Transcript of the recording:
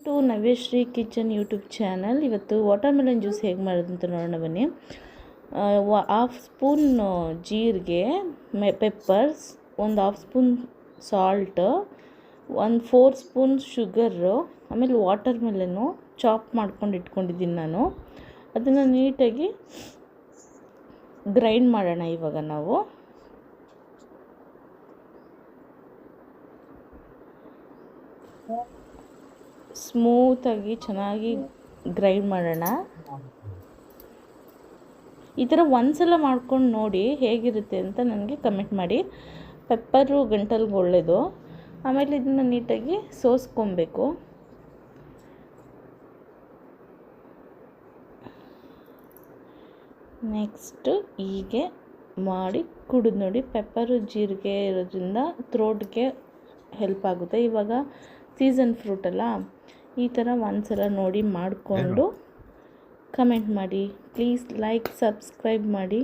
To Navyashree kitchen YouTube channel. ಇವತ್ತು watermelon juice ಹೇಗೆ ಮಾಡೋದು ಅಂತ ನೋಡೋಣ ಬನ್ನಿ. ಹಾಫ್ ಸ್ಪೂನ್ ಜೀರಿಗೆ, ಪೆಪ್ಪರ್ಸ್, ಒಂದು half spoon salt, 1/4 spoon sugar, ಆಮೇಲೆ ವಾಟರ್ ಮೆಲನ್ನು ಚಾಪ್ ಮಾಡ್ಕೊಂಡು ಇಟ್ಕೊಂಡಿದ್ದೀನಿ ನಾನು. ಅದನ್ನು ನೀಟಾಗಿ ಗ್ರೈಂಡ್ ಮಾಡೋಣ ಇವಾಗ ನಾವು. ಸ್ಮೂತಾಗಿ ಚೆನ್ನಾಗಿ ಗ್ರೈಂಡ್ ಮಾಡೋಣ. ಈ ಥರ ಒಂದ್ಸಲ ಮಾಡ್ಕೊಂಡು ನೋಡಿ ಹೇಗಿರುತ್ತೆ ಅಂತ ನನಗೆ ಕಮೆಂಟ್ ಮಾಡಿ. ಪೆಪ್ಪರು ಗಂಟಲಿಗೆ ಒಳ್ಳೆಯದು. ಆಮೇಲೆ ಇದನ್ನು ನೀಟಾಗಿ ಸೋಸ್ಕೊಬೇಕು. ನೆಕ್ಸ್ಟು ಹೀಗೆ ಮಾಡಿ ಕುಡಿದು ನೋಡಿ. ಪೆಪ್ಪರು ಜೀರಿಗೆ ಇರೋದ್ರಿಂದ ಥ್ರೋಟ್ಗೆ ಹೆಲ್ಪ್ ಆಗುತ್ತೆ. ಇವಾಗ ಸೀಸನ್ ಫ್ರೂಟ್ ಅಲ್ಲ, ಈ ಥರ ಒಂದ್ಸಲ ನೋಡಿ ಮಾಡಿಕೊಂಡು ಕಮೆಂಟ್ ಮಾಡಿ. ಪ್ಲೀಸ್ ಲೈಕ್, ಸಬ್ಸ್ಕ್ರೈಬ್ ಮಾಡಿ.